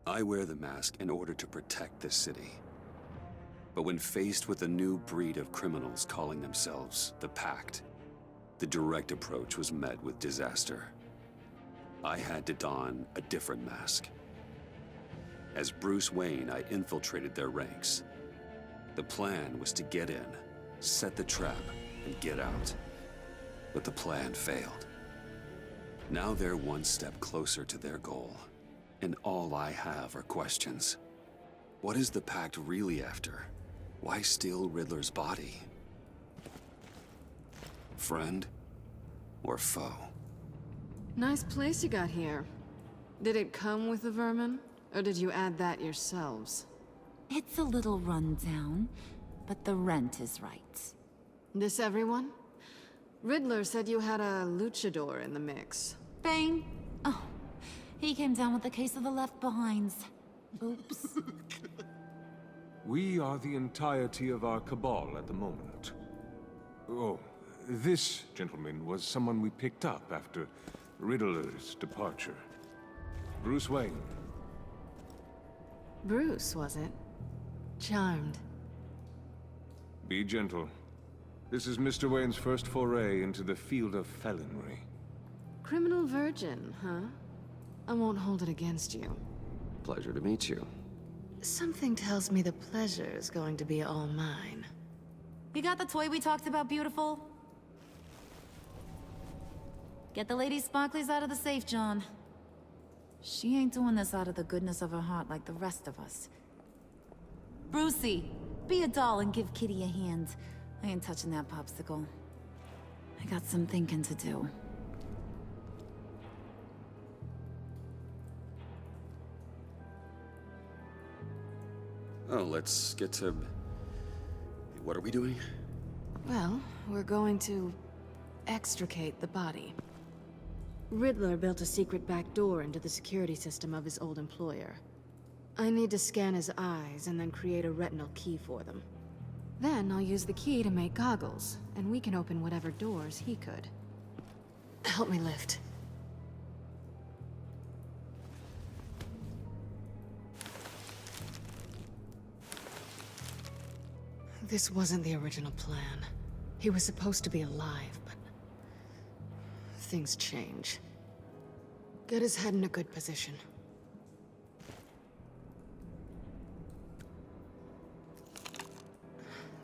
I wear the mask in order to protect this city. But when faced with a new breed of criminals calling themselves the Pact, the direct approach was met with disaster. I had to don a different mask. As Bruce Wayne, I infiltrated their ranks. The plan was to get in, set the trap, and get out. But the plan failed. Now they're one step closer to their goal, and all I have are questions. What is the Pact really after? Why steal Riddler's body? Friend or foe? Nice place you got here. Did it come with the vermin, or did you add that yourselves? It's a little run down, but the rent is right. This everyone? Riddler said you had a luchador in the mix. Bane? Oh, he came down with a case of the left behinds. Oops. We are the entirety of our cabal at the moment. Oh, this gentleman was someone we picked up after Riddler's departure. Bruce Wayne. Bruce, was it? Charmed. Be gentle. This is Mr. Wayne's first foray into the field of felonry. Criminal virgin, huh? I won't hold it against you. Pleasure to meet you. Something tells me the pleasure is going to be all mine. You got the toy we talked about, beautiful? Get the lady sparklies out of the safe, John. She ain't doing this out of the goodness of her heart like the rest of us. Brucey, be a doll and give Kitty a hand. I ain't touching that popsicle. I got some thinking to do. Oh, let's get to... What are we doing? Well, we're going to extricate the body. Riddler built a secret back door into the security system of his old employer. I need to scan his eyes and then create a retinal key for them. Then I'll use the key to make goggles, and we can open whatever doors he could. Help me lift. This wasn't the original plan. He was supposed to be alive, but... things change. Get his head in a good position.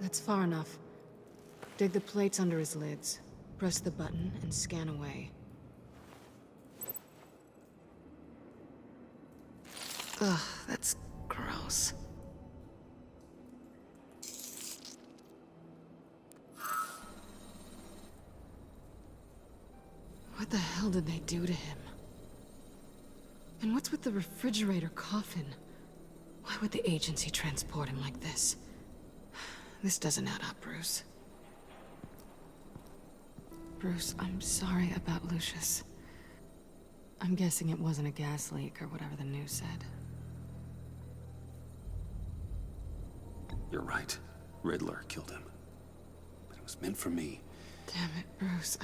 That's far enough. Dig the plates under his lids, press the button, and scan away. Ugh, that's gross. What the hell did they do to him? And what's with the refrigerator coffin? Why would the agency transport him like this? This doesn't add up, Bruce. Bruce, I'm sorry about Lucius. I'm guessing it wasn't a gas leak or whatever the news said. You're right. Riddler killed him. But it was meant for me. Damn it, Bruce.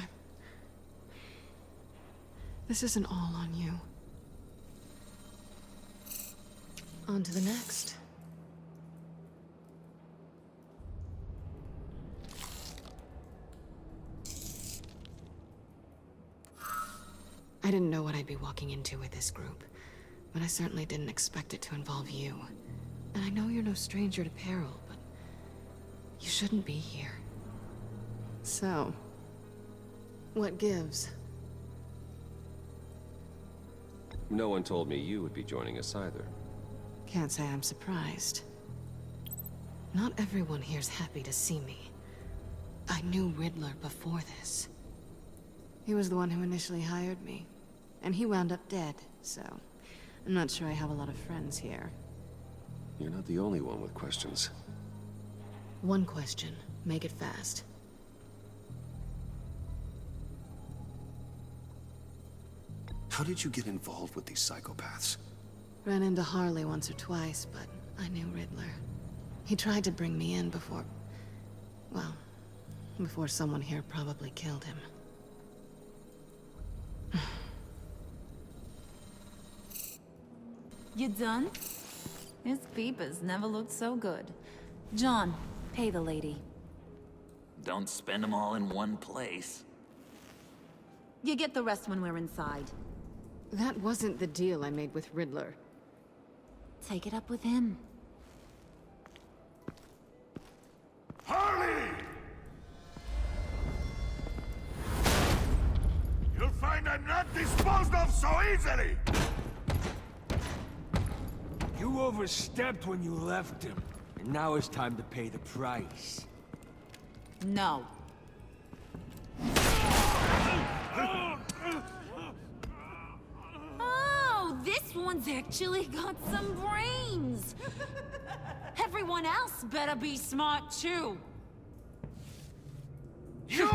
This isn't all on you. On to the next. I didn't know what I'd be walking into with this group, but I certainly didn't expect it to involve you. And I know you're no stranger to peril, but you shouldn't be here. So, what gives? No one told me you would be joining us either. Can't say I'm surprised. Not everyone here's happy to see me. I knew Riddler before this. He was the one who initially hired me. And he wound up dead, so... I'm not sure I have a lot of friends here. You're not the only one with questions. One question. Make it fast. How did you get involved with these psychopaths? Ran into Harley once or twice, but I knew Riddler. He tried to bring me in before... well, before someone here probably killed him. You done? His peepers never looked so good. John, pay the lady. Don't spend them all in one place. You get the rest when we're inside. That wasn't the deal I made with Riddler. Take it up with him. Harley! You'll find I'm not disposed of so easily! You overstepped when you left him, and now it's time to pay the price. No. Oh, this one's actually got some brains. Everyone else better be smart too. You!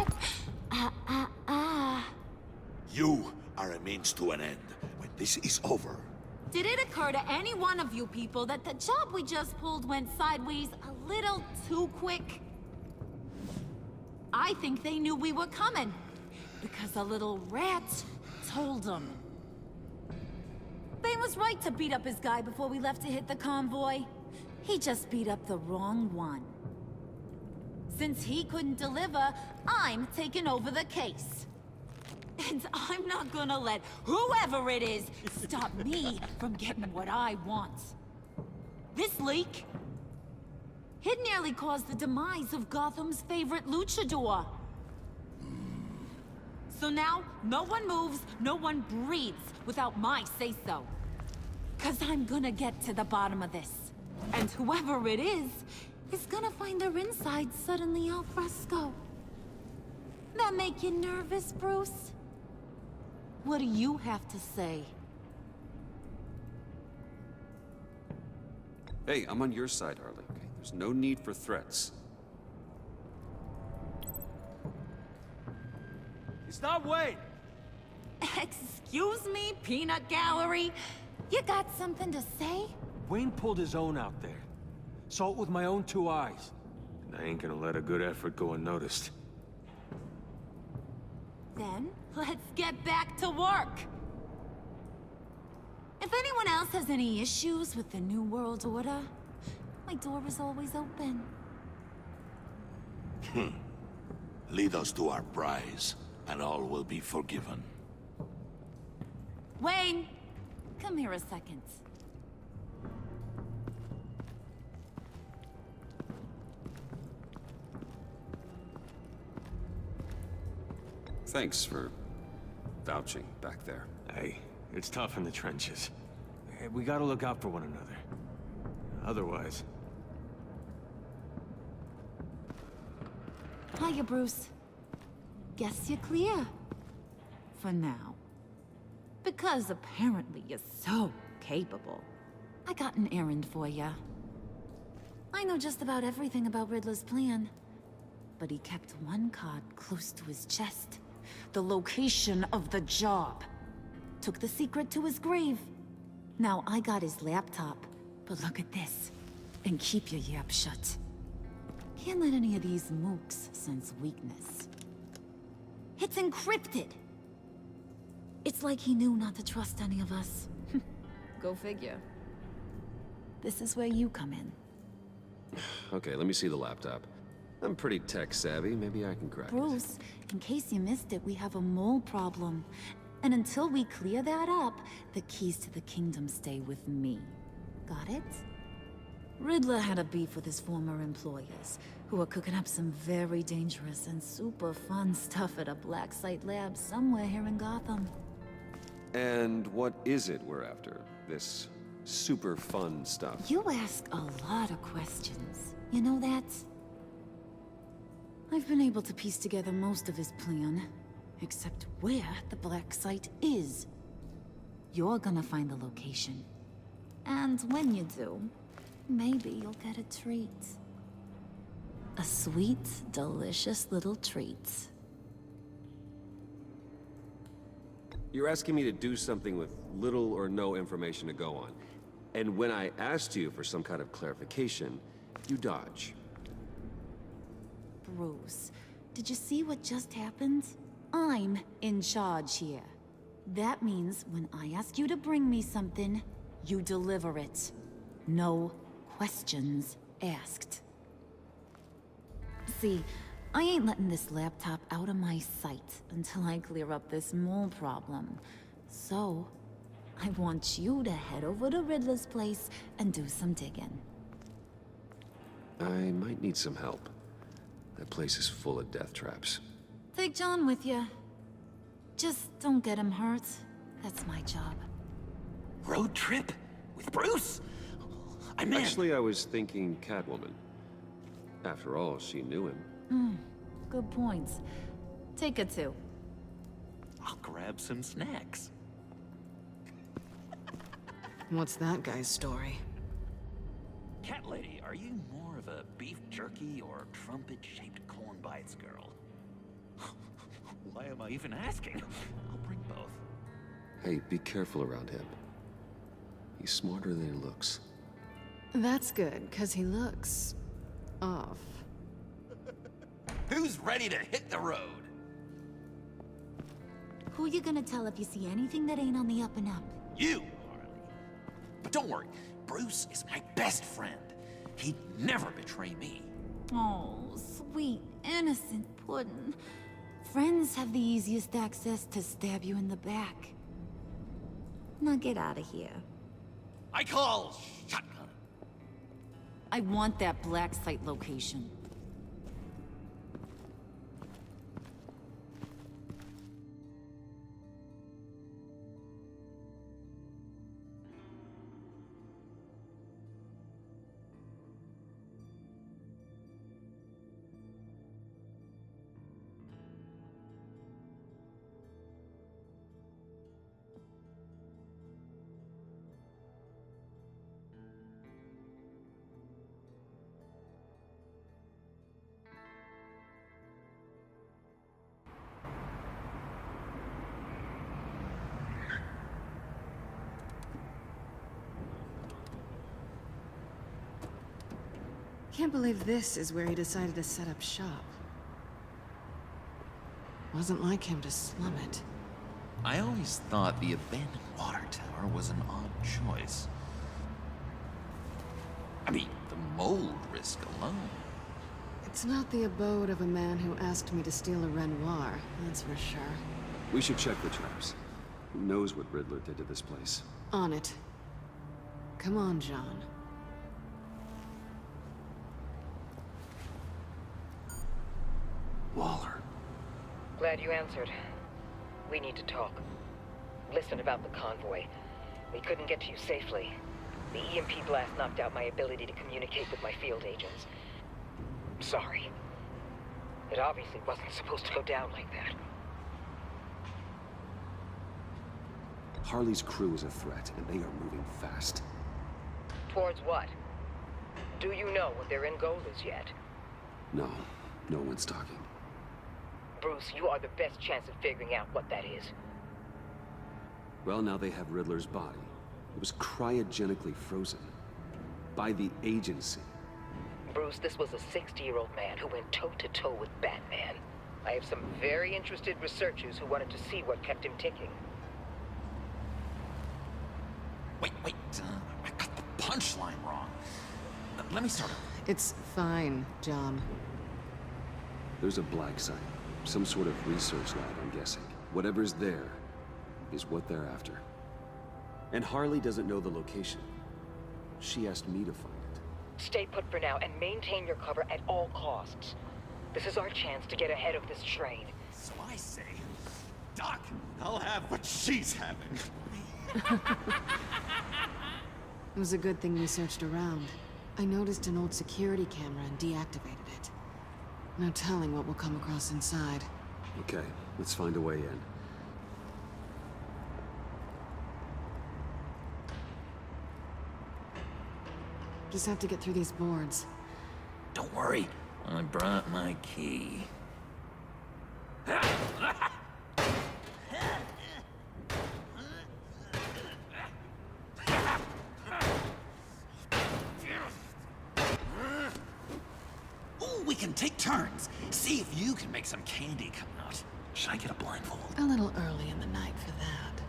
You are a means to an end. When this is over, Did it occur to any one of you people that the job we just pulled went sideways a little too quick? I think they knew we were coming, because a little rat told them. Bane was right to beat up his guy before we left to hit the convoy. He just beat up the wrong one. Since he couldn't deliver, I'm taking over the case. And I'm not gonna let whoever it is stop me from getting what I want. This leak, it nearly caused the demise of Gotham's favorite luchador. So now, no one moves, no one breathes without my say-so. 'Cause I'm gonna get to the bottom of this. And whoever it is gonna find their insides suddenly al fresco. That make you nervous, Bruce? What do you have to say? Hey, I'm on your side, Harley, okay? There's no need for threats. Stop waiting! Excuse me, peanut gallery? You got something to say? Wayne pulled his own out there. Saw it with my own 2 eyes. And I ain't gonna let a good effort go unnoticed. Then, let's get back to work. If anyone else has any issues with the New World Order, my door is always open. lead us to our prize, and all will be forgiven. Wayne, come here a second. Thanks for vouching back there. Hey, it's tough in the trenches. Hey, we gotta look out for one another. Otherwise... Hiya, Bruce. Guess you're clear. For now. Because apparently you're so capable. I got an errand for ya. I know just about everything about Riddler's plan. But he kept one card close to his chest. The location of the job. Took the secret to his grave. Now I got his laptop. But look at this. And keep your yap shut. Can't let any of these mooks sense weakness. It's encrypted! It's like he knew not to trust any of us. Go figure. This is where you come in. Okay, let me see the laptop. I'm pretty tech savvy. Maybe I can crack it. Bruce, in case you missed it, we have a mole problem. And until we clear that up, the keys to the kingdom stay with me. Got it? Riddler had a beef with his former employers, who were cooking up some very dangerous and super fun stuff at a black site lab somewhere here in Gotham. And what is it we're after? This super fun stuff? You ask a lot of questions. You know that? I've been able to piece together most of his plan, except where the black site is. You're gonna find the location. And when you do, maybe you'll get a treat. A sweet, delicious little treat. You're asking me to do something with little or no information to go on. And when I asked you for some kind of clarification, you dodge. Bruce, did you see what just happened? I'm in charge here. That means when I ask you to bring me something, you deliver it. No questions asked. See, I ain't letting this laptop out of my sight until I clear up this mole problem. So, I want you to head over to Riddler's place and do some digging. I might need some help. That place is full of death traps. Take John with you. Just don't get him hurt. That's my job. Road trip? With Bruce? I meant... Actually, I was thinking Catwoman. After all, she knew him. Good points. Take her too. I'll grab some snacks. What's that guy's story? Cat lady, are you more of a beef jerky or trumpet-shaped corn bites girl? Why am I even asking? I'll bring both. Hey, be careful around him. He's smarter than he looks. That's good, because he looks... off. Who's ready to hit the road? Who you gonna tell if you see anything that ain't on the up and up? You, Harley. But don't worry, Bruce is my best friend. He'd never betray me. Oh, sweet, innocent puddin'. Friends have the easiest access to stab you in the back. Now get out of here. I call shotgun. I want that black site location. Can't believe this is where he decided to set up shop. Wasn't like him to slum it. I always thought the abandoned water tower was an odd choice. I mean, the mold risk alone. It's not the abode of a man who asked me to steal a Renoir, that's for sure. We should check the traps. Who knows what Riddler did to this place? On it. Come on, John. Waller. Glad you answered. We need to talk. Listen about the convoy. We couldn't get to you safely. The EMP blast knocked out my ability to communicate with my field agents. Sorry. It obviously wasn't supposed to go down like that. Harley's crew is a threat, and they are moving fast. Towards what? Do you know what their end goal is yet? No, no one's talking. Bruce, you are the best chance of figuring out what that is. Well, now they have Riddler's body. It was cryogenically frozen. By the agency. Bruce, this was a 60-year-old man who went toe-to-toe with Batman. I have some very interested researchers who wanted to see what kept him ticking. Wait, I got the punchline wrong. Let me start over. It's fine, John. There's a black site. Some sort of research lab, I'm guessing. Whatever's there is what they're after. And Harley doesn't know the location. She asked me to find it. Stay put for now and maintain your cover at all costs. This is our chance to get ahead of this train. So I say, Doc, I'll have what she's having. It was a good thing we searched around. I noticed an old security camera and deactivated it. No telling what we'll come across inside. Okay, let's find a way in. Just have to get through these boards. Don't worry, I brought my key. Ooh, we can take turns. See if you can make some candy come out. Should I get a blindfold? A little early in the night for that.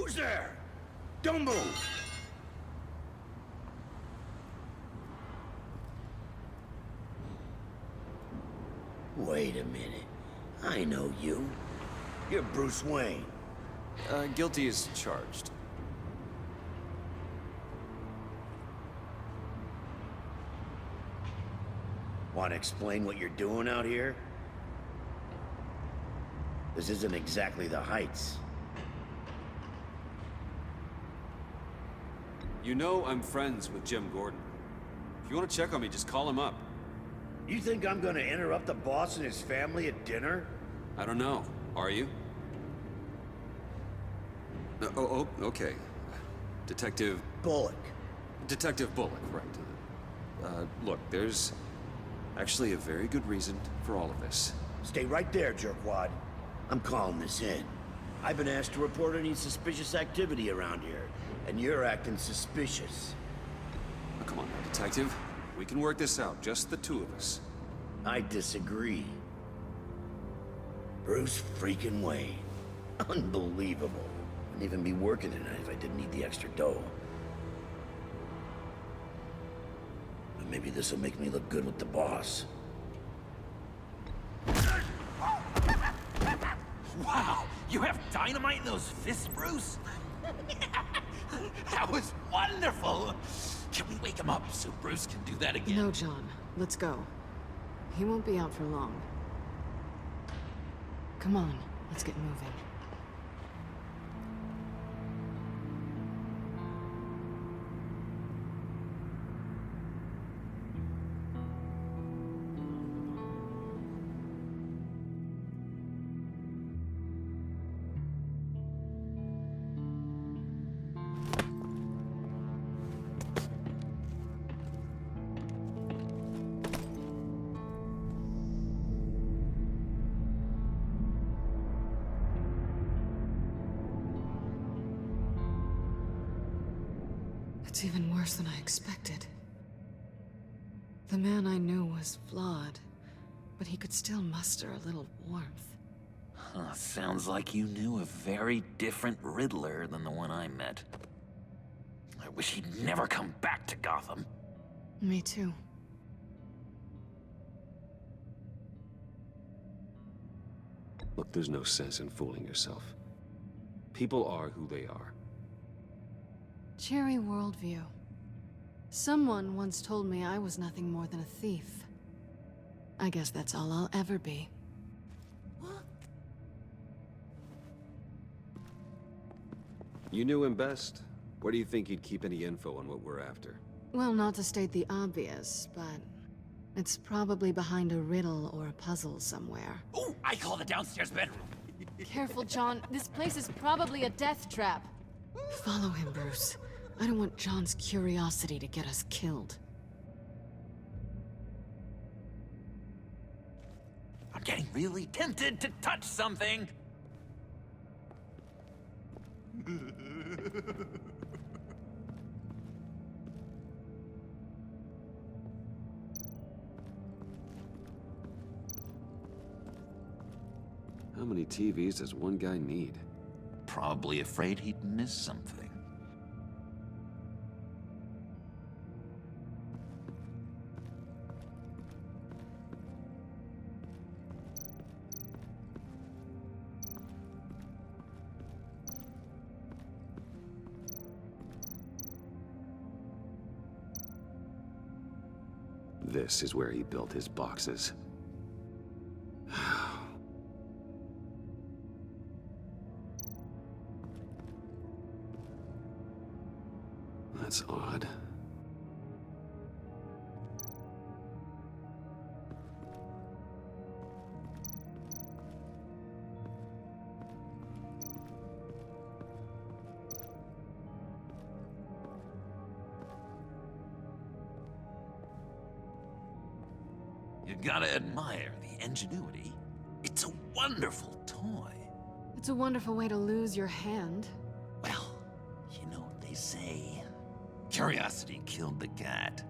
Who's there? Don't move! Wait a minute. I know you. You're Bruce Wayne. Guilty as charged. Want to explain what you're doing out here? This isn't exactly the Heights. You know I'm friends with Jim Gordon. If you want to check on me, just call him up. You think I'm gonna interrupt the boss and his family at dinner? I don't know. Are you? Okay. Detective Bullock. Bullock, right. Look, there's actually a very good reason for all of this. Stay right there, jerkwad. I'm calling this in. I've been asked to report any suspicious activity around here, and you're acting suspicious. Oh, come on now, Detective. We can work this out, just the two of us. I disagree. Bruce freaking Wayne. Unbelievable. Wouldn't even be working tonight if I didn't need the extra dough. But maybe this'll make me look good with the boss. Wow, you have dynamite in those fists, Bruce? That was wonderful! Can we wake him up so Bruce can do that again? No, John. Let's go. He won't be out for long. Come on, let's get moving. It's even worse than I expected. The man I knew was flawed, but he could still muster a little warmth. Sounds like you knew a very different Riddler than the one I met. I wish he'd never come back to Gotham. Me too. Look, there's no sense in fooling yourself. People are who they are. Cherry worldview. Someone once told me I was nothing more than a thief. I guess that's all I'll ever be. You knew him best. Where do you think he'd keep any info on what we're after? Well, not to state the obvious, but it's probably behind a riddle or a puzzle somewhere. Oh, I call the downstairs bedroom. Careful, John. This place is probably a death trap. Follow him, Bruce. I don't want John's curiosity to get us killed. I'm getting really tempted to touch something. How many TVs does one guy need? Probably afraid he'd miss something. This is where he built his boxes. That's odd. You gotta admire the ingenuity. It's a wonderful toy. It's a wonderful way to lose your hand. Well, you know what they say. Curiosity killed the cat.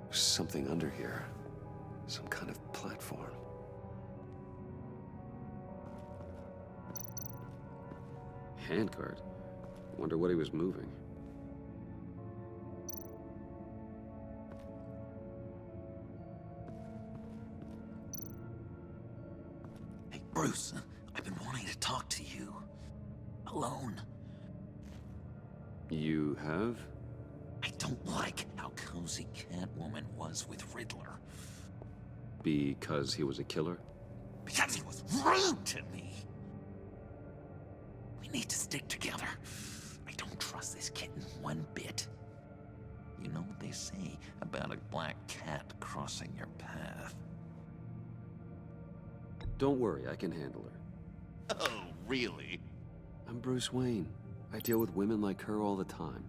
There's something under here. Some kind of platform. Handcart? Wonder what he was moving. Hey, Bruce, I've been wanting to talk to you. Alone. You have? I don't like how cozy Catwoman was with Riddler. Because he was a killer? Because he was rude to me. We need to stick together. I don't trust this kitten one bit. You know what they say about a black cat crossing your path? Don't worry, I can handle her. Oh, really? I'm Bruce Wayne. I deal with women like her all the time.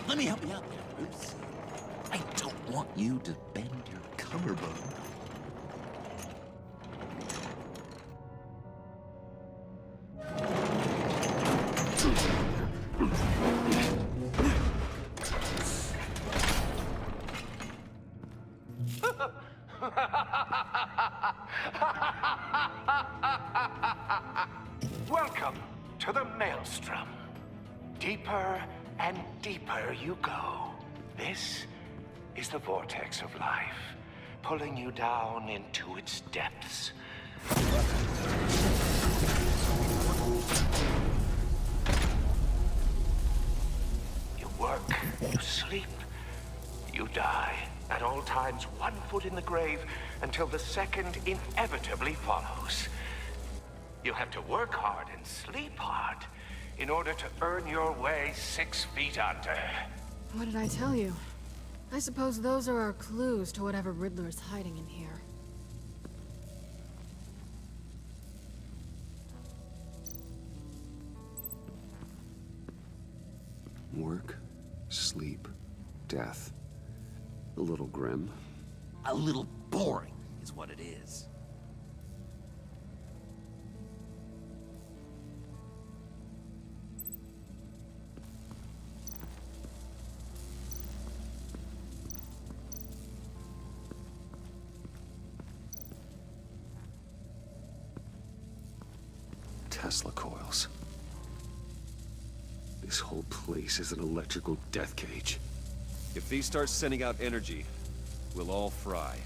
Let me help you out there, Bruce. I don't want you to bend your collarbone. Welcome to the Maelstrom. Deeper and deeper you go. This is the vortex of life, pulling you down into its depths. You work, you sleep, you die. At all times, 1 foot in the grave until the second inevitably follows. You have to work hard and sleep hard in order to earn your way 6 feet under. What did I tell you? I suppose those are our clues to whatever Riddler's hiding in here. Work, sleep, death. A little grim. A little boring is what it is. Tesla coils. This whole place is an electrical death cage. If these start sending out energy, we'll all fry.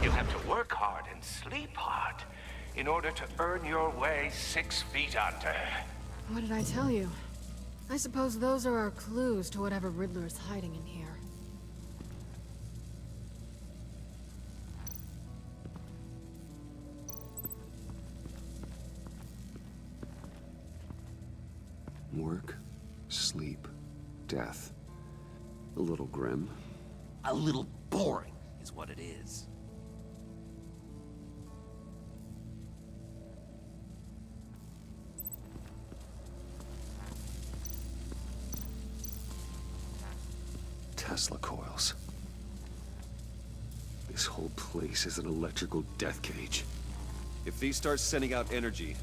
You have to work hard and sleep hard in order to earn your way 6 feet under. What did I tell you? I suppose those are our clues to whatever Riddler's hiding in here. Work, sleep, death. A little grim. A little boring is what it is. Tesla coils. This whole place is an electrical death cage. If these start sending out energy,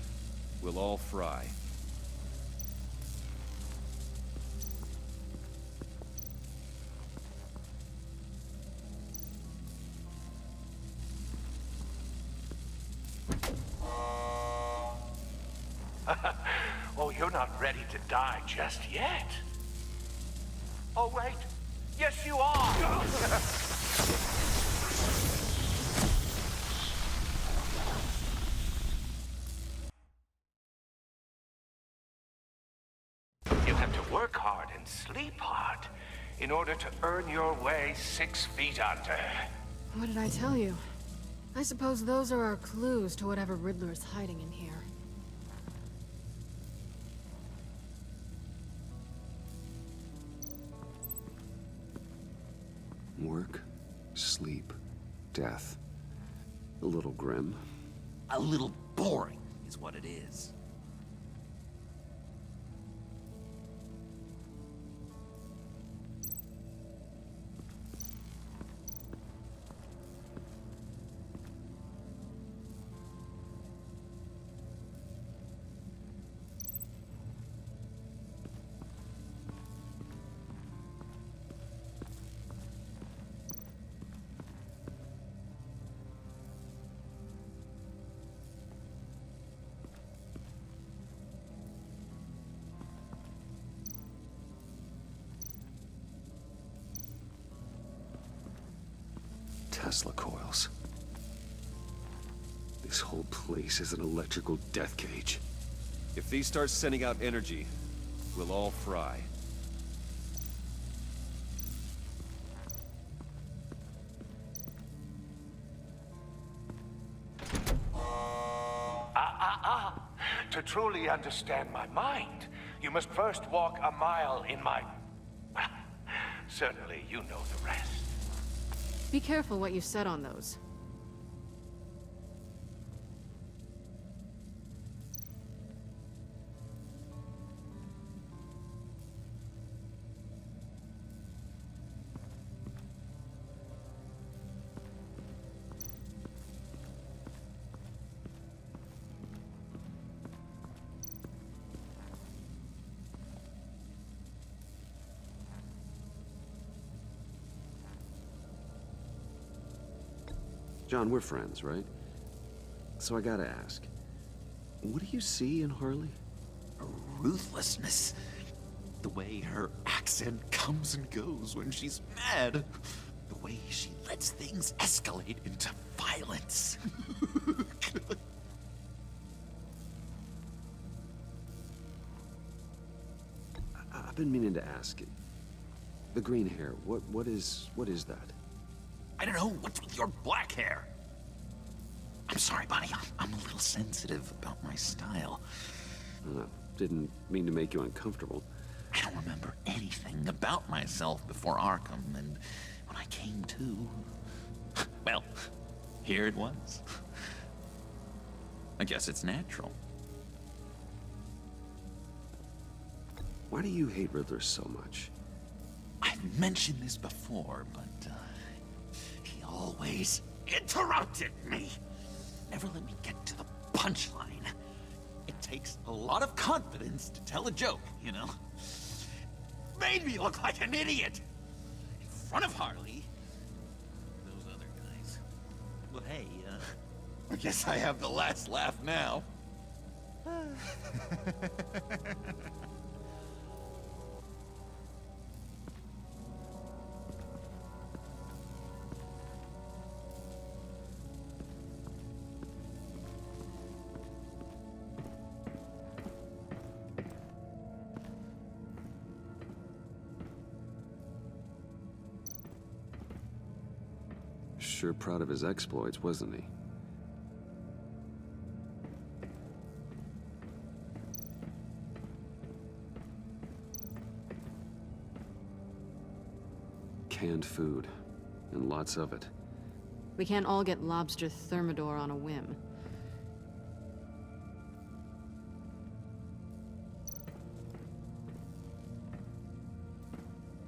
we'll all fry. Oh, you're not ready to die just yet. Oh, wait. Yes, you are! sleep hard in order to earn your way 6 feet under. What did I tell you? I suppose those are our clues to whatever Riddler's hiding in here. Work, sleep, death. A little grim. A little boring is what it is. Tesla coils. This whole place is an electrical death cage. If these start sending out energy, we'll all fry. To truly understand my mind, you must first walk a mile in my... Well, certainly you know the rest. Be careful what you said on those. John, we're friends, right? So I gotta ask, what do you see in Harley? A ruthlessness. The way her accent comes and goes when she's mad. The way she lets things escalate into violence. I've been meaning to ask. The green hair, what is that? I don't know, what's with your black hair? I'm sorry, buddy, I'm a little sensitive about my style. Didn't mean to make you uncomfortable. I don't remember anything about myself before Arkham, and when I came to... well, here it was. I guess it's natural. Why do you hate Riddler so much? I've mentioned this before, but he always interrupted me. Never let me get to the punchline. It takes a lot of confidence to tell a joke, you know? Made me look like an idiot. In front of Harley. Those other guys. Well, hey, I guess I have the last laugh now. Sure proud of his exploits, wasn't he? Canned food, and lots of it. We can't all get lobster thermidor on a whim.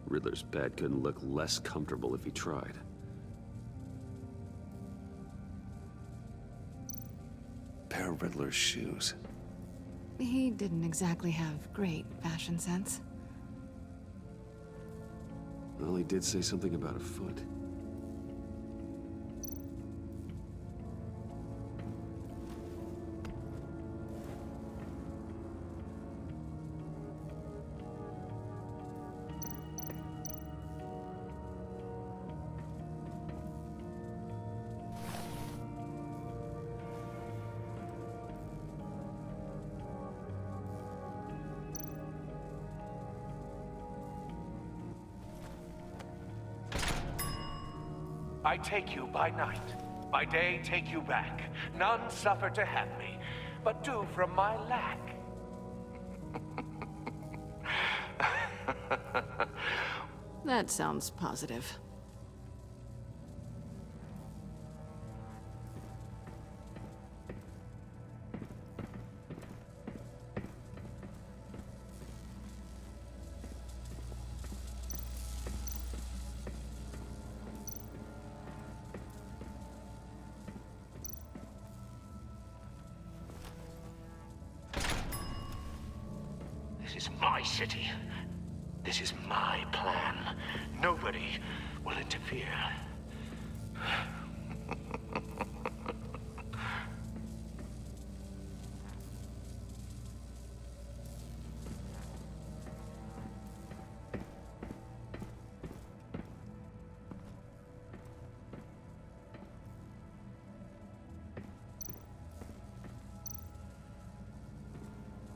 Riddler's bed couldn't look less comfortable if he tried. Pair of Riddler's shoes. He didn't exactly have great fashion sense. Well, he did say something about a foot. I take you by night. By day, take you back. None suffer to have me, but do from my lack. That sounds positive. This is my city. This is my plan. Nobody will interfere.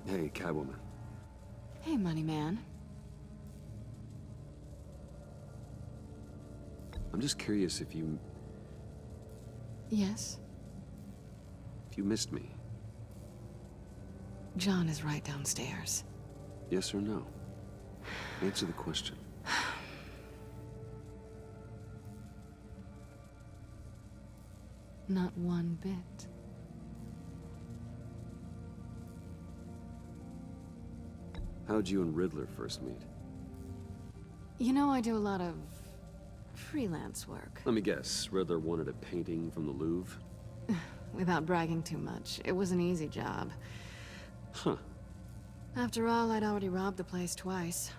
Hey, Catwoman. Hey, Money Man. I'm just curious if you Yes? missed me. John is right downstairs. Yes or no? Answer the question. Not one bit. How'd you and Riddler first meet? You know, I do a lot of freelance work. Let me guess, Riddler wanted a painting from the Louvre? Without bragging too much, it was an easy job. Huh. After all, I'd already robbed the place twice.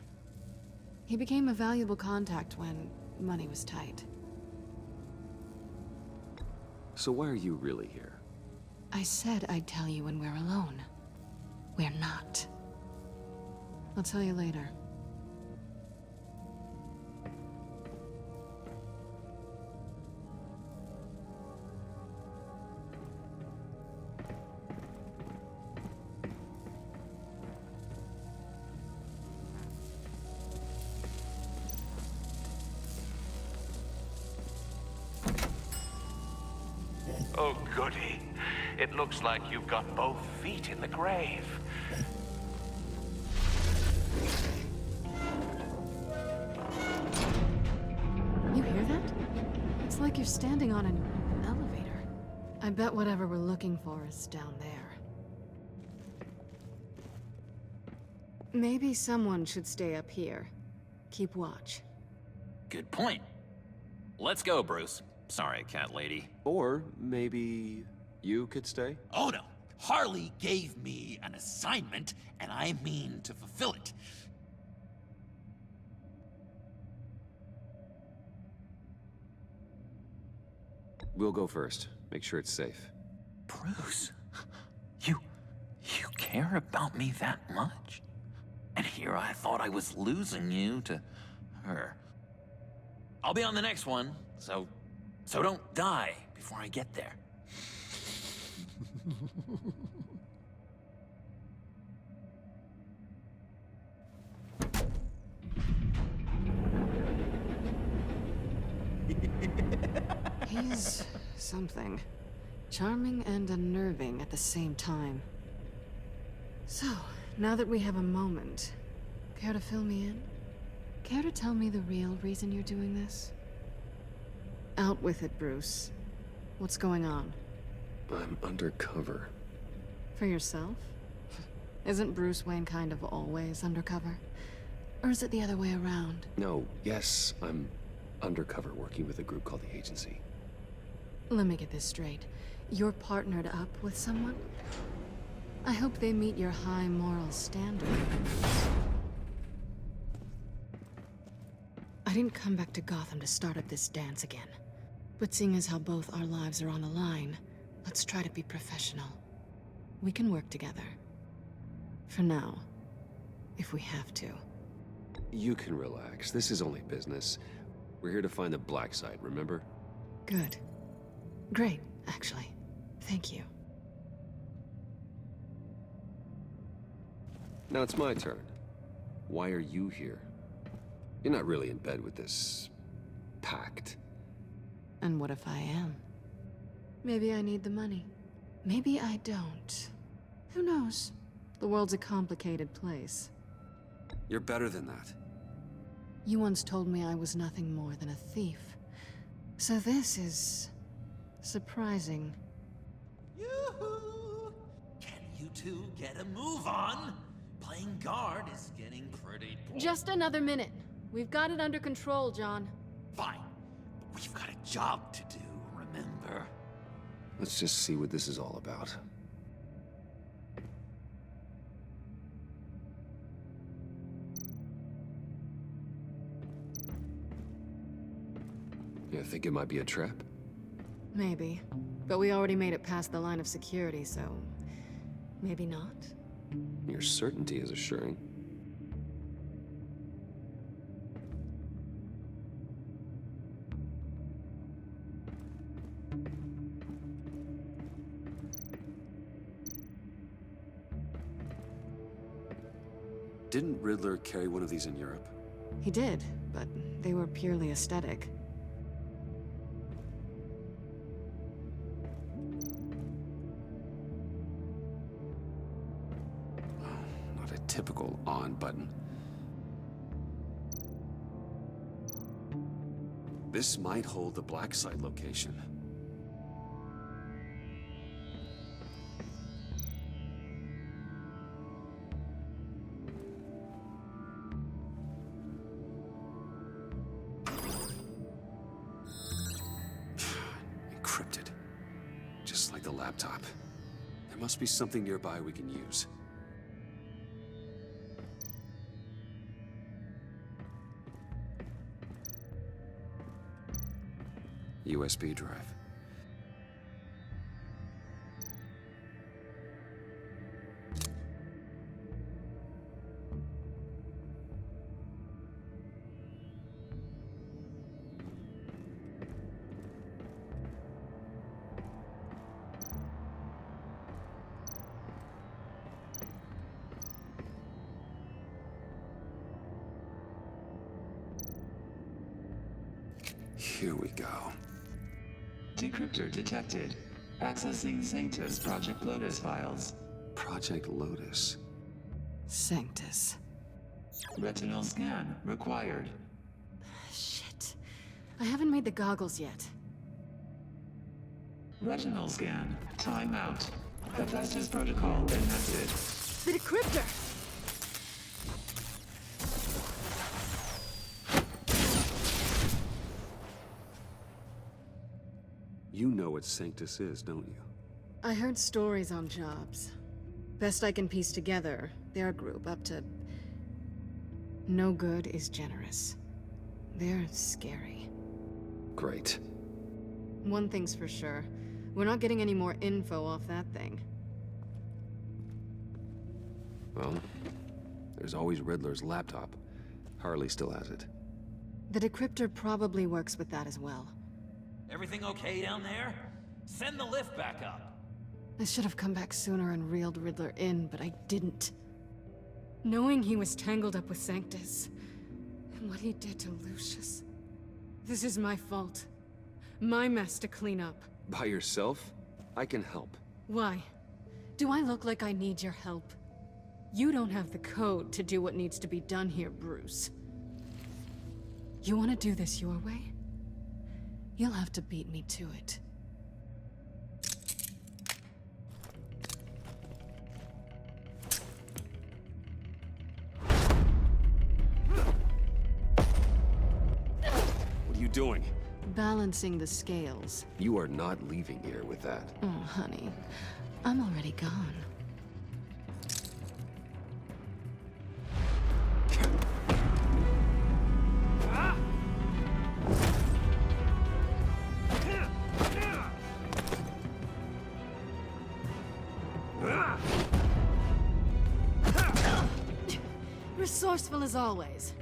He became a valuable contact when money was tight. So why are you really here? I said I'd tell you when we're alone. We're not. I'll tell you later. Oh, goody. It looks like you've got both feet in the grave. You hear that? It's like you're standing on an elevator. I bet whatever we're looking for is down there. Maybe someone should stay up here. Keep watch. Good point. Let's go, Bruce. Sorry, cat lady. Or maybe you could stay? Oh no. Harley gave me an assignment, and I mean to fulfill it. We'll go first. Make sure it's safe. Bruce, you care about me that much? And here I thought I was losing you to her. I'll be on the next one, so don't die before I get there. He's something. Charming and unnerving at the same time. So, now that we have a moment, care to fill me in? Care to tell me the real reason you're doing this? Out with it, Bruce. What's going on? I'm undercover. For yourself? Isn't Bruce Wayne kind of always undercover? Or is it the other way around? No, yes, I'm undercover working with a group called the Agency. Let me get this straight. You're partnered up with someone? I hope they meet your high moral standard. I didn't come back to Gotham to start up this dance again. But seeing as how both our lives are on the line, let's try to be professional. We can work together. For now. If we have to. You can relax. This is only business. We're here to find the black site, remember? Good. Great, actually. Thank you. Now it's my turn. Why are you here? You're not really in bed with this pact. And what if I am? Maybe I need the money. Maybe I don't. Who knows? The world's a complicated place. You're better than that. You once told me I was nothing more than a thief. So this is... surprising. Yoo-hoo! Can you two get a move on? Playing guard is getting pretty boring. Just another minute. We've got it under control, John. Fine. But we've got a job to do, remember? Let's just see what this is all about. You think it might be a trap? Maybe. But we already made it past the line of security, so... maybe not? Your certainty is assuring. Didn't Riddler carry one of these in Europe? He did, but they were purely aesthetic. Not a typical on button. This might hold the black site location. Encrypted. Just like the laptop. There must be something nearby we can use. USB drive. Here we go. Decryptor detected. Accessing Sanctus Project Lotus files. Project Lotus. Sanctus. Retinal scan required. Shit. I haven't made the goggles yet. Retinal scan. Timeout. Hephaestus protocol enacted. The decryptor! You know what Sanctus is, don't you? I heard stories on jobs. Best I can piece together, their group up to... no good is generous. They're scary. Great. One thing's for sure. We're not getting any more info off that thing. Well, there's always Riddler's laptop. Harley still has it. The decryptor probably works with that as well. Everything okay down there? Send the lift back up. I should have come back sooner and reeled Riddler in, but I didn't. Knowing he was tangled up with Sanctus, and what he did to Lucius. This is my fault. My mess to clean up. By yourself? I can help. Why? Do I look like I need your help? You don't have the code to do what needs to be done here, Bruce. You want to do this your way? You'll have to beat me to it. What are you doing? Balancing the scales. You are not leaving here with that. Oh, honey. I'm already gone. Resourceful as always.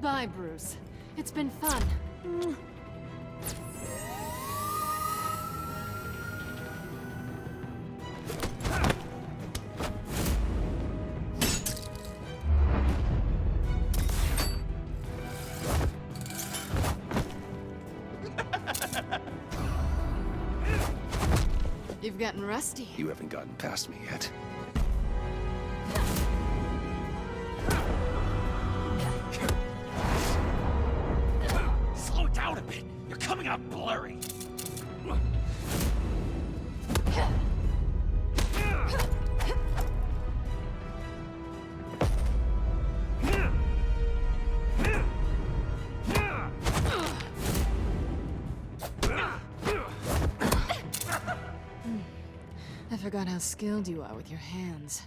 Bye, Bruce. It's been fun. You've gotten rusty. You haven't gotten past me yet. Slow down a bit. You're coming out blurry. I forgot how skilled you are with your hands.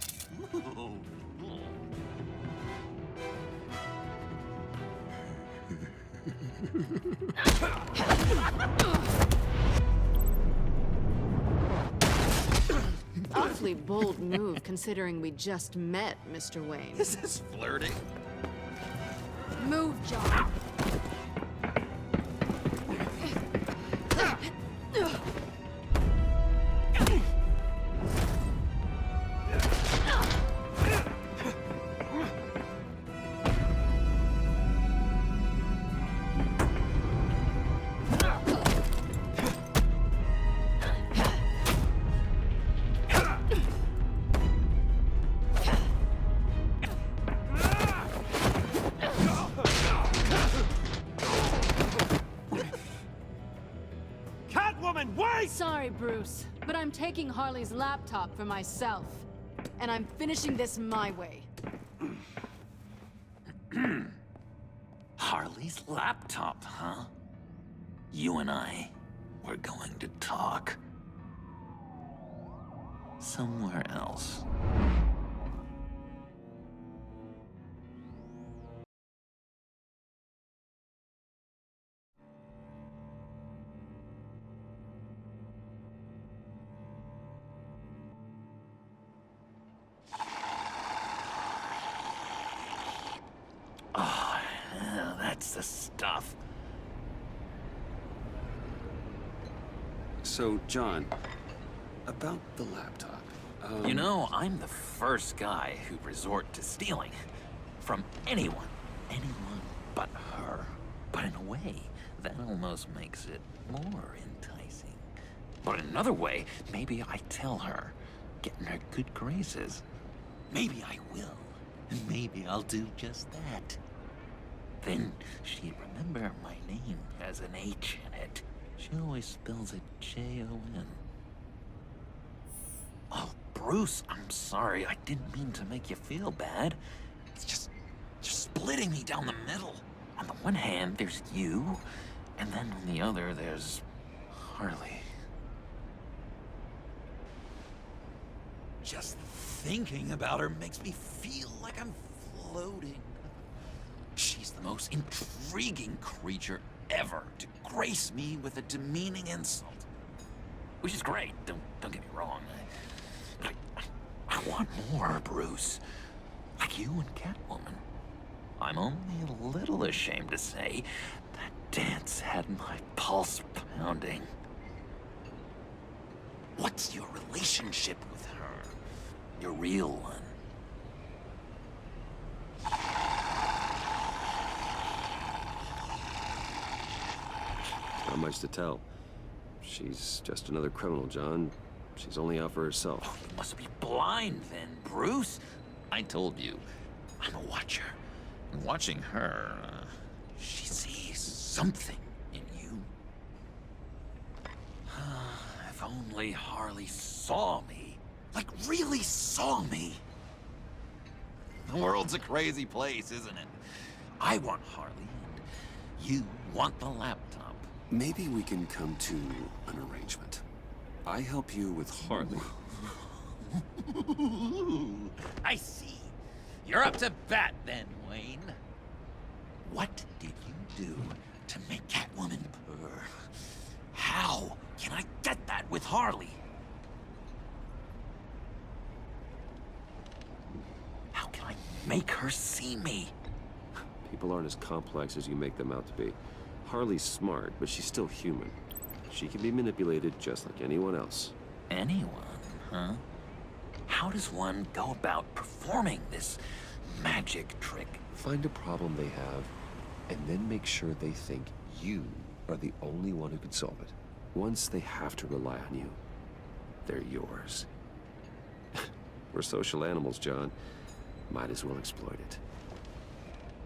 Awfully bold move, considering we just met, Mr. Wayne. Is this flirting? Move, John. Sorry, Bruce, but I'm taking Harley's laptop for myself. And I'm finishing this my way. Harley's laptop, huh? You and I, we're going to talk. Somewhere else. Oh, yeah, that's the stuff. So, John, about the laptop. You know, I'm the first guy who'd resort to stealing. From anyone. Anyone but her. But in a way, that almost makes it more enticing. But in another way, maybe I tell her, get in her good graces. Maybe I will. And maybe I'll do just that. Then she'd remember my name has an H in it. She always spells it J-O-N. Oh, Bruce, I'm sorry. I didn't mean to make you feel bad. It's just splitting me down the middle. On the one hand, there's you, and then on the other, there's Harley. Just thinking about her makes me feel like I'm floating. She's the most intriguing creature ever to grace me with a demeaning insult. Which is great, don't get me wrong. I want more, Bruce. Like you and Catwoman. I'm only a little ashamed to say that dance had my pulse pounding. What's your relationship with her? Your real one? Not much to tell. She's just another criminal, John. She's only out for herself. Oh, you must be blind then, Bruce. I told you, I'm a watcher. And watching her, she sees something in you. If only Harley saw me. Like, really saw me. The world's a crazy place, isn't it? I want Harley, and you want the laptop. Maybe we can come to an arrangement. I help you with Harley. I see. You're up to bat then, Wayne. What did you do to make Catwoman purr? How can I get that with Harley? How can I make her see me? People aren't as complex as you make them out to be. Harley's smart, but she's still human. She can be manipulated just like anyone else. Anyone, huh? How does one go about performing this magic trick? Find a problem they have, and then make sure they think you are the only one who can solve it. Once they have to rely on you. they're yours. We're social animals, John. Might as well exploit it.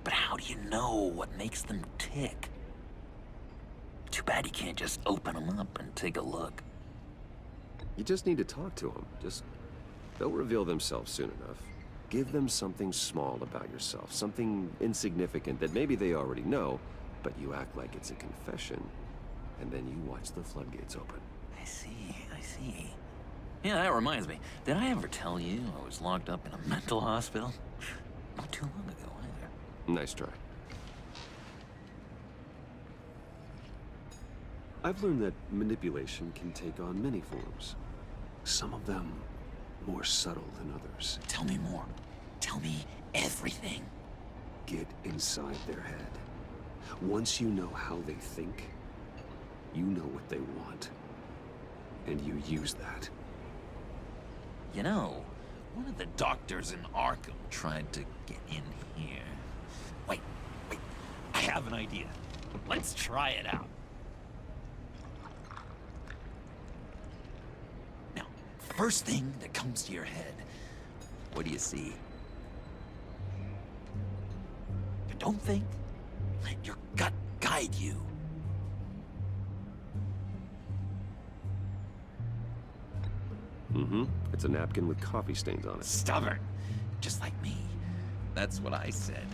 But how do you know what makes them tick? Too bad you can't just open them up and take a look. You just need to talk to them. They'll reveal themselves soon enough. Give them something small about yourself, something insignificant that maybe they already know, but you act like it's a confession, and then you watch the floodgates open. I see. Yeah, that reminds me. Did I ever tell you I was locked up in a mental hospital? Not too long ago, either. Nice try. I've learned that manipulation can take on many forms. Some of them more subtle than others. Tell me more. Tell me everything. Get inside their head. Once you know how they think, you know what they want. And you use that. You know, one of the doctors in Arkham tried to get in here. Wait. I have an idea. Let's try it out. Now, first thing that comes to your head, what do you see? Don't think. Let your gut guide you. It's a napkin with coffee stains on it. Stubborn. Just like me. That's what I said.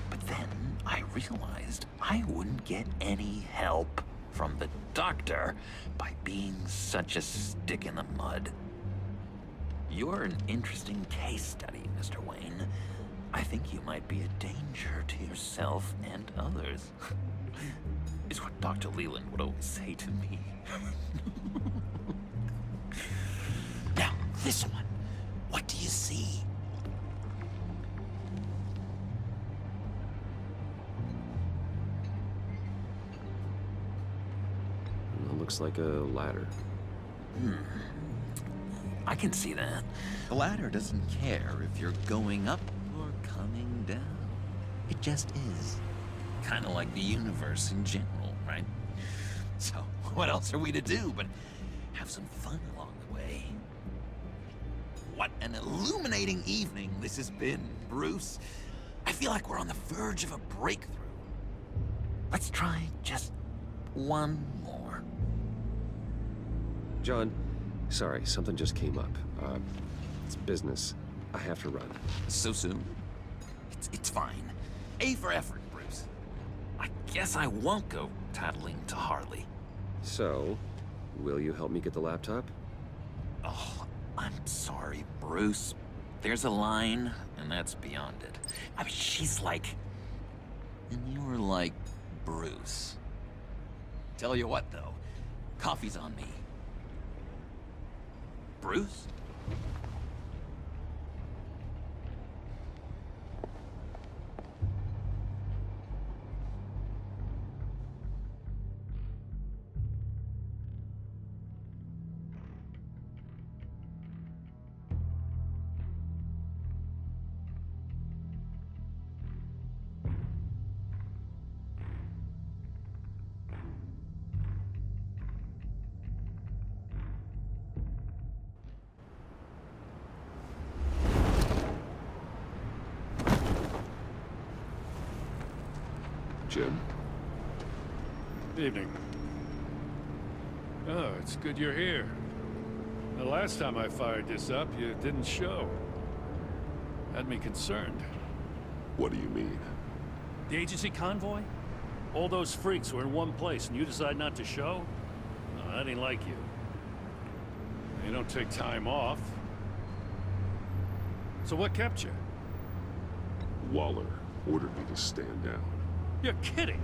But then I realized I wouldn't get any help from the doctor by being such a stick in the mud. You're an interesting case study, Mr. Wayne. I think you might be a danger to yourself and others. Is what Dr. Leland would always say to me. Now, this one. What do you see? It looks like a ladder. I can see that. The ladder doesn't care if you're going up or coming down. It just is. Kind of like the universe in general, right? So, what else are we to do but have some fun along the way? What an illuminating evening this has been, Bruce. I feel like we're on the verge of a breakthrough. Let's try just one more. John, sorry, something just came up. It's business. I have to run. So soon? It's fine. A for effort, Bruce. I guess I won't go tattling to Harley. So, will you help me get the laptop? Oh, I'm sorry, Bruce. There's a line, and that's beyond it. I mean, she's like... And you're like Bruce. Tell you what, though. Coffee's on me. Bruce? Jim? Evening. Oh, it's good you're here. The last time I fired this up, you didn't show. Had me concerned. What do you mean? The agency convoy? All those freaks were in one place and you decide not to show? No, that ain't like you. You don't take time off. So what kept you? Waller ordered me to stand down. You're kidding!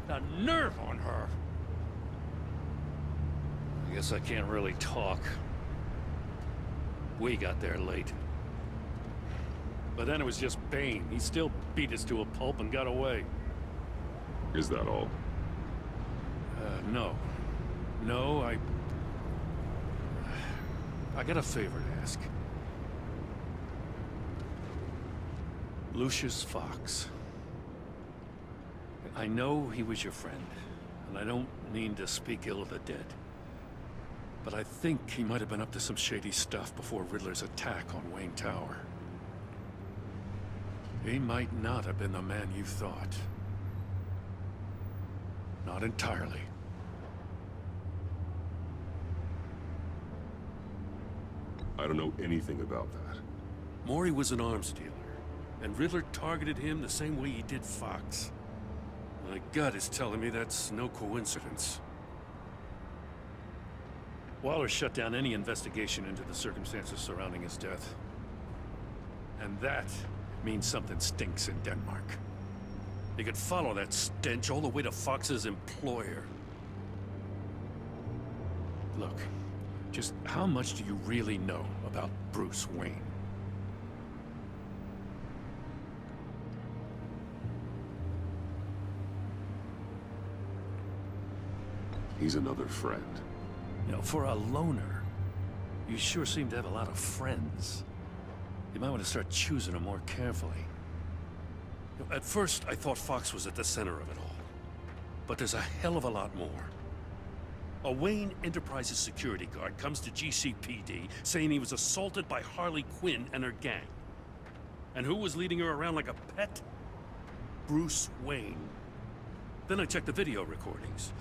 The nerve on her! I guess I can't really talk. We got there late. But then it was just Bane. He still beat us to a pulp and got away. Is that all? No. No, I got a favor to ask. Lucius Fox. I know he was your friend, and I don't mean to speak ill of the dead. But I think he might have been up to some shady stuff before Riddler's attack on Wayne Tower. He might not have been the man you thought. Not entirely. I don't know anything about that. Maury was an arms dealer, and Riddler targeted him the same way he did Fox. My gut is telling me that's no coincidence. Waller shut down any investigation into the circumstances surrounding his death. And that means something stinks in Denmark. You could follow that stench all the way to Fox's employer. Look, just how much do you really know about Bruce Wayne? He's another friend. You know, for a loner, you sure seem to have a lot of friends. You might want to start choosing them more carefully. You know, at first, I thought Fox was at the center of it all. But there's a hell of a lot more. A Wayne Enterprises security guard comes to GCPD saying he was assaulted by Harley Quinn and her gang. And who was leading her around like a pet? Bruce Wayne. Then I checked the video recordings.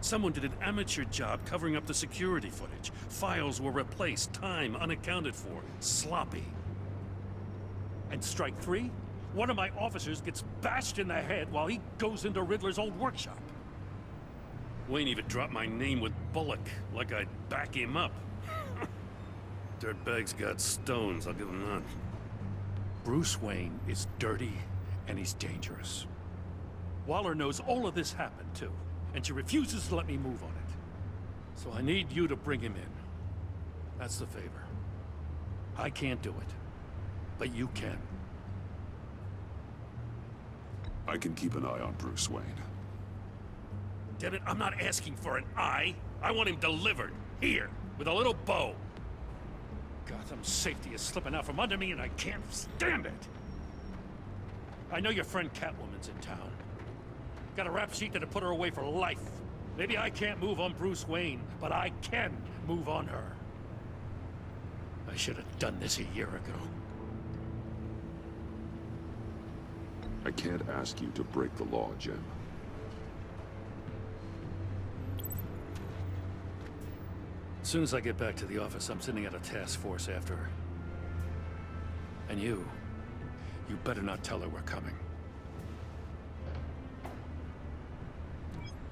Someone did an amateur job covering up the security footage. Files were replaced, time unaccounted for, sloppy. And strike three? One of my officers gets bashed in the head while he goes into Riddler's old workshop. Wayne even dropped my name with Bullock, like I'd back him up. Dirtbag's got stones, I'll give him that. Bruce Wayne is dirty, and he's dangerous. Waller knows all of this happened, too. And she refuses to let me move on it. So I need you to bring him in. That's the favor. I can't do it, but you can. I can keep an eye on Bruce Wayne. Damn it, I'm not asking for an eye. I want him delivered, here, with a little bow. Gotham's safety is slipping out from under me and I can't stand it. I know your friend Catwoman's in town. Got a rap sheet that'll put her away for life. Maybe I can't move on Bruce Wayne, but I can move on her. I should have done this a year ago. I can't ask you to break the law, Jim. As soon as I get back to the office, I'm sending out a task force after her. And you better not tell her we're coming.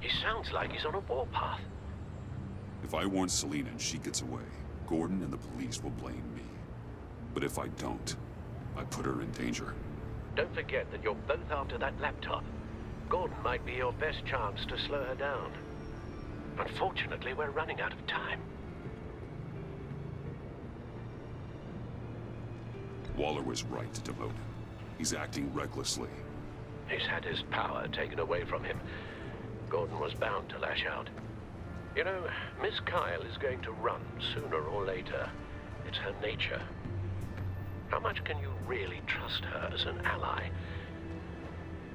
He sounds like he's on a warpath. If I warn Selina and she gets away, Gordon and the police will blame me. But if I don't, I put her in danger. Don't forget that you're both after that laptop. Gordon might be your best chance to slow her down. Unfortunately, we're running out of time. Waller was right to demote him. He's acting recklessly. He's had his power taken away from him. Gordon was bound to lash out. You know, Miss Kyle is going to run sooner or later. It's her nature. How much can you really trust her as an ally?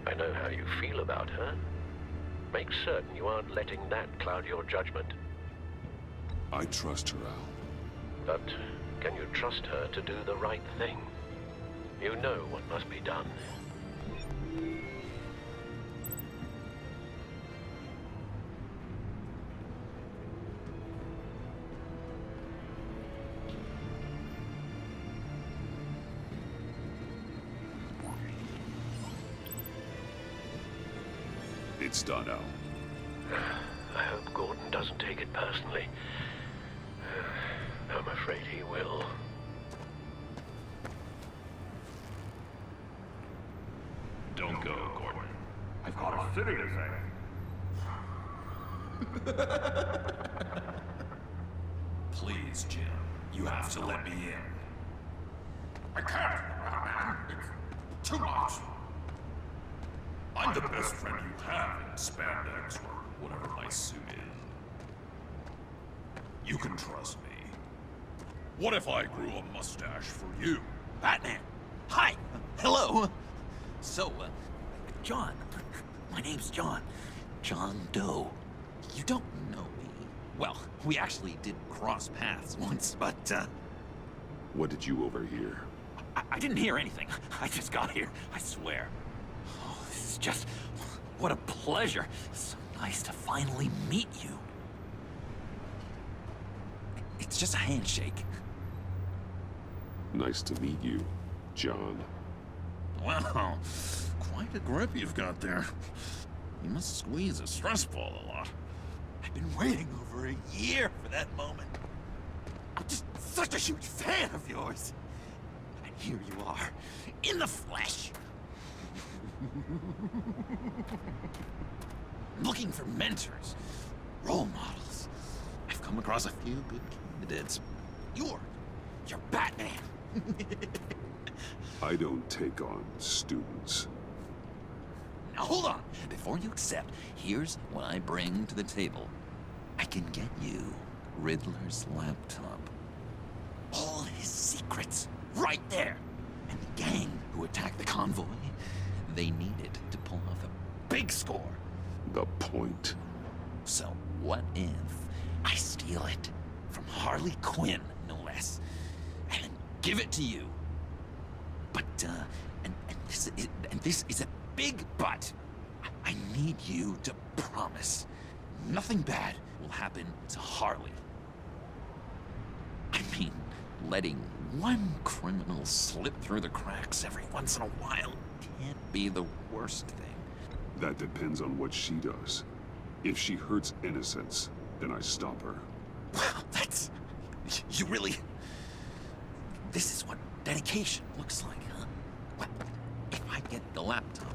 I know how you feel about her. Make certain you aren't letting that cloud your judgment. I trust her, Al. But can you trust her to do the right thing? You know what must be done. It's done, Al. I hope Gordon doesn't take it personally. I'm afraid he will. Don't go, Gordon. I've got a city to save. Please, Jim. You have to let me in. I can't, man. It's too much. I'm the best friend you have in spandex or whatever my suit is. You can trust me. What if I grew a mustache for you? Batman! Hi! Hello! So, John. My name's John. John Doe. You don't know me. Well, we actually did cross paths once, but, What did you overhear? I didn't hear anything. I just got here, I swear. Oh, this is just... what a pleasure. So nice to finally meet you. It's just a handshake. Nice to meet you, John. Wow, quite a grip you've got there. You must squeeze a stress ball a lot. I've been waiting over a year for that moment. I'm just such a huge fan of yours. And here you are, in the flesh. Looking for mentors, role models. I've come across a few good candidates. You're Batman. I don't take on students. Now hold on. Before you accept, here's what I bring to the table. I can get you Riddler's laptop. All his secrets, right there. And the gang who attacked the convoy, they needed to pull off a big score. The point. So what if I steal it from Harley Quinn, no less, and give it to you? But, and this is a big but. I need you to promise nothing bad will happen to Harley. I mean, letting one criminal slip through the cracks every once in a while can't be the worst thing. That depends on what she does. If she hurts innocents, then I stop her. Wow, that's... you really... This is what dedication looks like, huh? Well, if I get the laptop,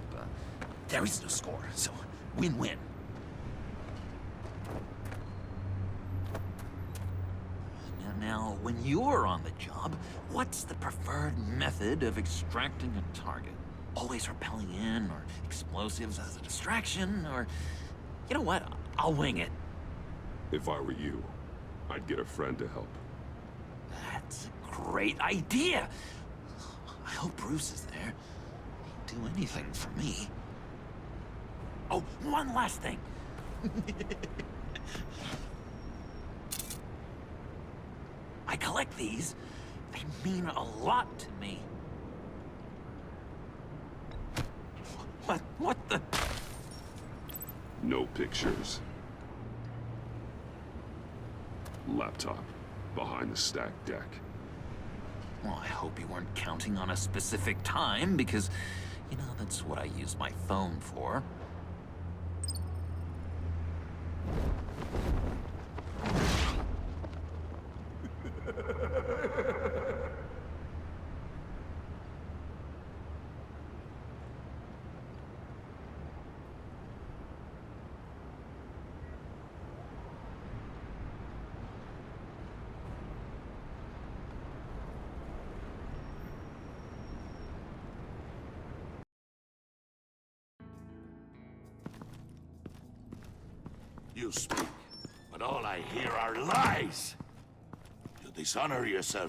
there is no score, so win-win. Now, when you're on the job, what's the preferred method of extracting a target? Always rappelling in, or explosives as a distraction, or... You know what? I'll wing it. If I were you, I'd get a friend to help. That's a great idea! I hope Bruce is there. He'd do anything for me. Oh, one last thing. I collect these. They mean a lot to me. What the... No pictures. Laptop. Behind the stacked deck. Well, I hope you weren't counting on a specific time, because, you know, that's what I use my phone for. You speak, but all I hear are lies. You dishonor yourself